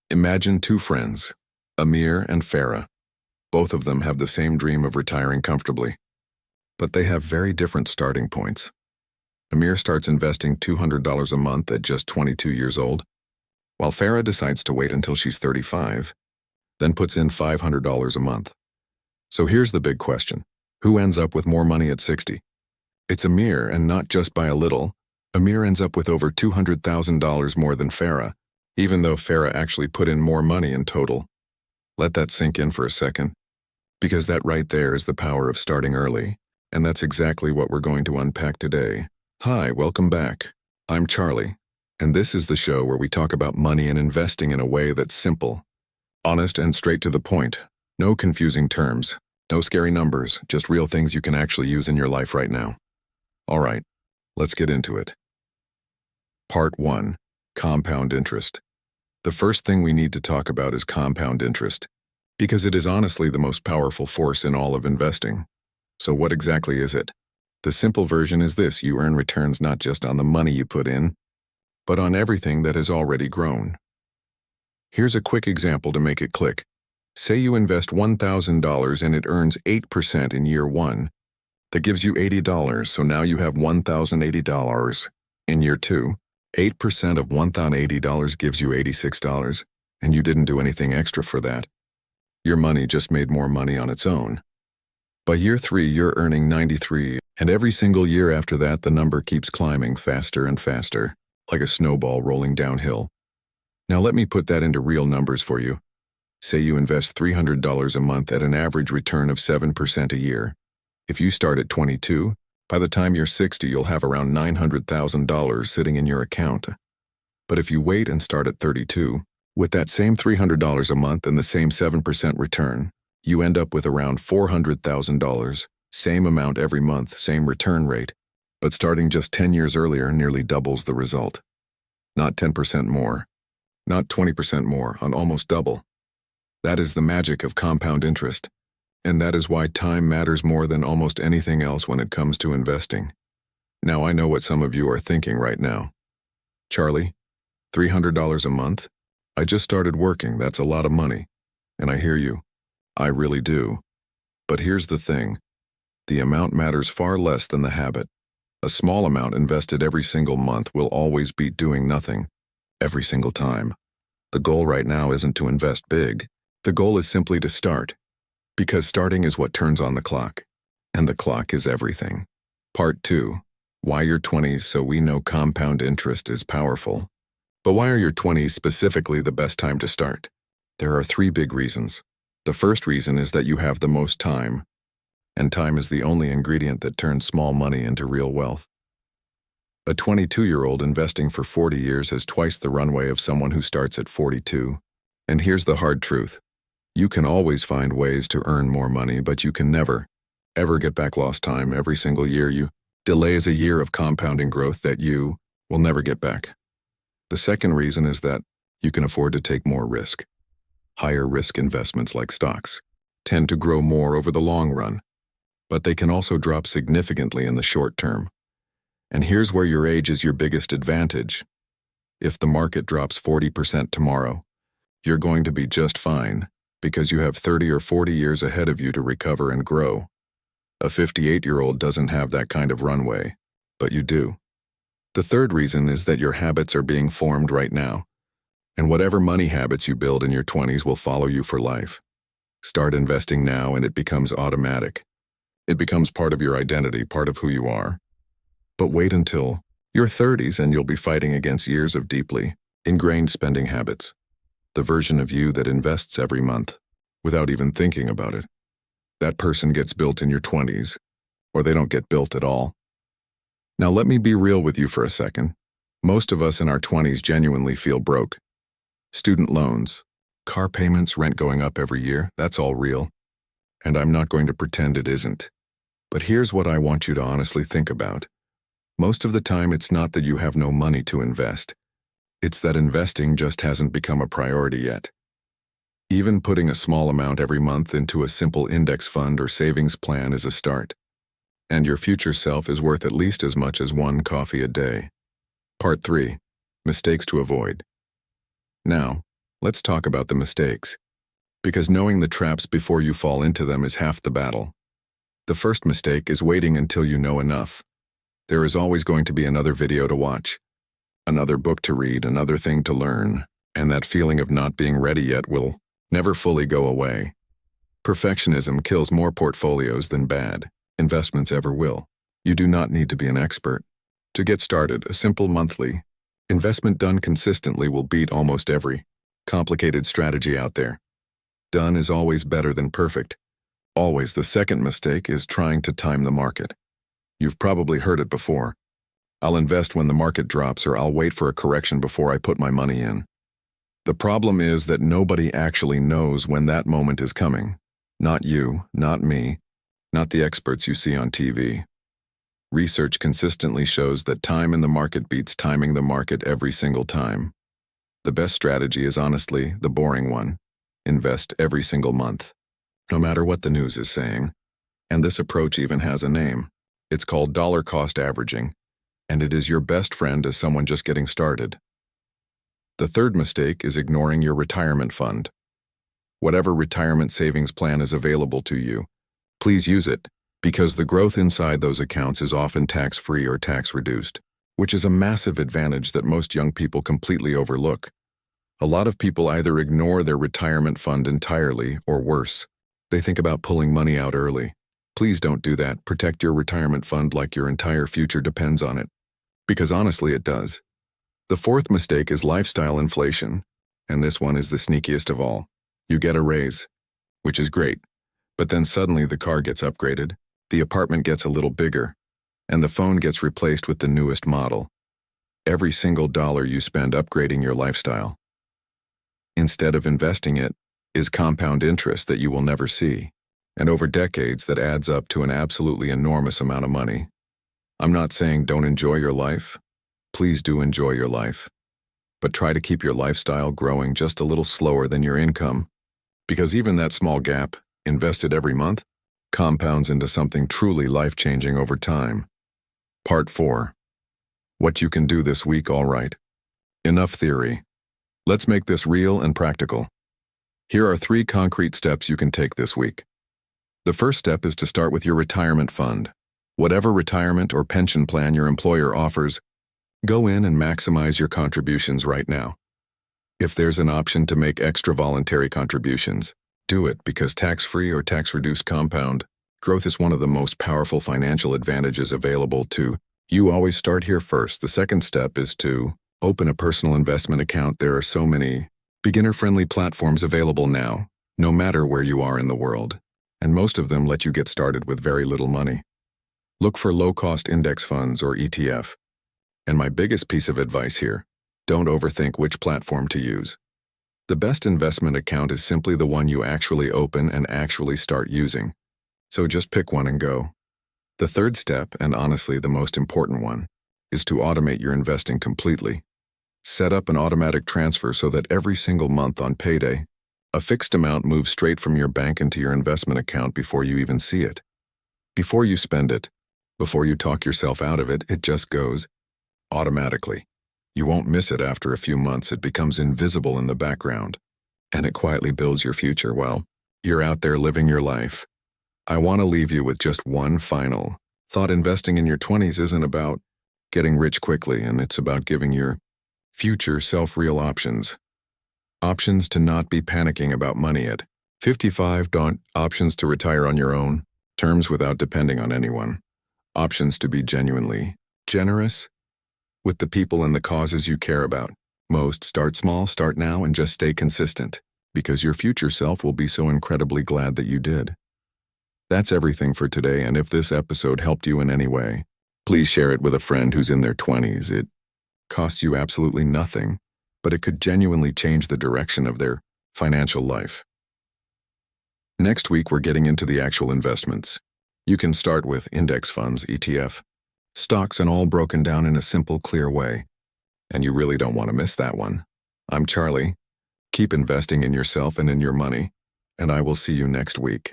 Imagine two friends, Amir and Farah. Both of them have the same dream of retiring comfortably, but they have very different starting points. Amir starts investing $200 a month at just 22 years old, while Farah decides to wait until she's 35, then puts in $500 a month. So here's the big question. Who ends up with more money at 60? It's Amir, and not just by a little. Amir ends up with over $200,000 more than Farah, even though Farah actually put in more money in total. Let that sink in for a second, because that right there is the power of starting early, and that's exactly what we're going to unpack today. Hi, welcome back. I'm Charlie, and this is the show where we talk about money and investing in a way that's simple, honest, and straight to the point. No confusing terms, no scary numbers, just real things you can actually use in your life right now. All right, let's get into it. Part 1. Compound interest. The first thing we need to talk about is compound interest, because it is honestly the most powerful force in all of investing. So what exactly is it? The simple version is this: you earn returns not just on the money you put in, but on everything that has already grown. Here's a quick example to make it click. Say you invest $1,000 and it earns 8% in year 1. That gives you $80, so now you have $1,080. In year 2, 8% of $1,080 gives you $86, and you didn't do anything extra for that. Your money just made more money on its own. By year 3, you're earning $93, and every single year after that, the number keeps climbing faster and faster, like a snowball rolling downhill. Now let me put that into real numbers for you. Say you invest $300 a month at an average return of 7% a year. If you start at 22, by the time you're 60, you'll have around $900,000 sitting in your account. But if you wait and start at 32, with that same $300 a month and the same 7% return, you end up with around $400,000, same amount every month, same return rate, but starting just 10 years earlier nearly doubles the result. Not 10% more, not 20% more, on almost double. That is the magic of compound interest, and that is why time matters more than almost anything else when it comes to investing. Now I know what some of you are thinking right now. Charlie, $300 a month? I just started working, that's a lot of money. And I hear you. I really do. But here's the thing. The amount matters far less than the habit. A small amount invested every single month will always beat doing nothing, every single time. The goal right now isn't to invest big. The goal is simply to start. Because starting is what turns on the clock. And the clock is everything. Part 2. Why your 20s, so we know compound interest is powerful. But why are your 20s specifically the best time to start? There are 3 big reasons. The first reason is that you have the most time. And time is the only ingredient that turns small money into real wealth. A 22-year-old investing for 40 years has twice the runway of someone who starts at 42. And here's the hard truth. You can always find ways to earn more money, but you can never, ever get back lost time. Every single year you delay is a year of compounding growth that you will never get back. The second reason is that you can afford to take more risk. Higher risk investments like stocks tend to grow more over the long run, but they can also drop significantly in the short term. And here's where your age is your biggest advantage. If the market drops 40% tomorrow, you're going to be just fine, because you have 30 or 40 years ahead of you to recover and grow. A 58-year-old doesn't have that kind of runway, but you do. The third reason is that your habits are being formed right now, and whatever money habits you build in your 20s will follow you for life. Start investing now and it becomes automatic. It becomes part of your identity, part of who you are. But wait until your 30s and you'll be fighting against years of deeply ingrained spending habits. The version of you that invests every month, without even thinking about it. That person gets built in your 20s, or they don't get built at all. Now let me be real with you for a second. Most of us in our 20s genuinely feel broke. Student loans, car payments, rent going up every year, that's all real. And I'm not going to pretend it isn't. But here's what I want you to honestly think about. Most of the time it's not that you have no money to invest. It's that investing just hasn't become a priority yet. Even putting a small amount every month into a simple index fund or savings plan is a start. And your future self is worth at least as much as one coffee a day. Part 3. Mistakes to avoid. Now, Let's talk about the mistakes. Because knowing the traps before you fall into them is half the battle. The first mistake is waiting until you know enough. There is always going to be another video to watch, another book to read, another thing to learn, and that feeling of not being ready yet will never fully go away. Perfectionism kills more portfolios than bad investments ever will. You do not need to be an expert. To get started, a simple monthly investment done consistently will beat almost every complicated strategy out there. Done is always better than perfect. Always. The second mistake is trying to time the market. You've probably heard it before. I'll invest when the market drops, or I'll wait for a correction before I put my money in. The problem is that nobody actually knows when that moment is coming. Not you, not me, not the experts you see on TV. Research consistently shows that time in the market beats timing the market every single time. The best strategy is honestly the boring one. Invest every single month, no matter what the news is saying. And this approach even has a name. It's called dollar cost averaging, and it is your best friend as someone just getting started. The third mistake is ignoring your retirement fund. Whatever retirement savings plan is available to you, please use it, because the growth inside those accounts is often tax-free or tax-reduced, which is a massive advantage that most young people completely overlook. A lot of people either ignore their retirement fund entirely, or worse, they think about pulling money out early. Please don't do that. Protect your retirement fund like your entire future depends on it. Because honestly, it does. The fourth mistake is lifestyle inflation, and this one is the sneakiest of all. You get a raise, which is great, but then suddenly the car gets upgraded, the apartment gets a little bigger, and the phone gets replaced with the newest model. Every single dollar you spend upgrading your lifestyle, instead of investing it, is compound interest that you will never see, and over decades that adds up to an absolutely enormous amount of money. I'm not saying don't enjoy your life. Please do enjoy your life. But try to keep your lifestyle growing just a little slower than your income, because even that small gap, invested every month, compounds into something truly life-changing over time. Part 4. What you can do this week. All right. Enough theory. Let's make this real and practical. Here are 3 concrete steps you can take this week. The first step is to start with your retirement fund. Whatever retirement or pension plan your employer offers, go in and maximize your contributions right now. If there's an option to make extra voluntary contributions, do it, because tax-free or tax-reduced compound growth is one of the most powerful financial advantages available to you. Always start here first. The second step is to open a personal investment account. There are so many beginner-friendly platforms available now, no matter where you are in the world, and most of them let you get started with very little money. Look for low-cost index funds or ETF. And my biggest piece of advice here, don't overthink which platform to use. The best investment account is simply the one you actually open and actually start using. So just pick one and go. The third step, and honestly the most important one, is to automate your investing completely. Set up an automatic transfer so that every single month on payday, a fixed amount moves straight from your bank into your investment account before you even see it. Before you spend it, before you talk yourself out of it, it just goes automatically. You won't miss it after a few months. It becomes invisible in the background, and it quietly builds your future while you're out there living your life. I want to leave you with just one final thought. Investing in your 20s isn't about getting rich quickly, and it's about giving your future self real options. Options to not be panicking about money at 55. Options to retire on your own terms without depending on anyone. Options to be genuinely generous with the people and the causes you care about most. Start small, start now, and just stay consistent, because your future self will be so incredibly glad that you did. That's everything for today, and if this episode helped you in any way, please share it with a friend who's in their 20s. It costs you absolutely nothing, but it could genuinely change the direction of their financial life. Next week, we're getting into the actual investments. You can start with index funds, ETF, stocks, and all broken down in a simple, clear way. And you really don't want to miss that one. I'm Charlie. Keep investing in yourself and in your money, and I will see you next week.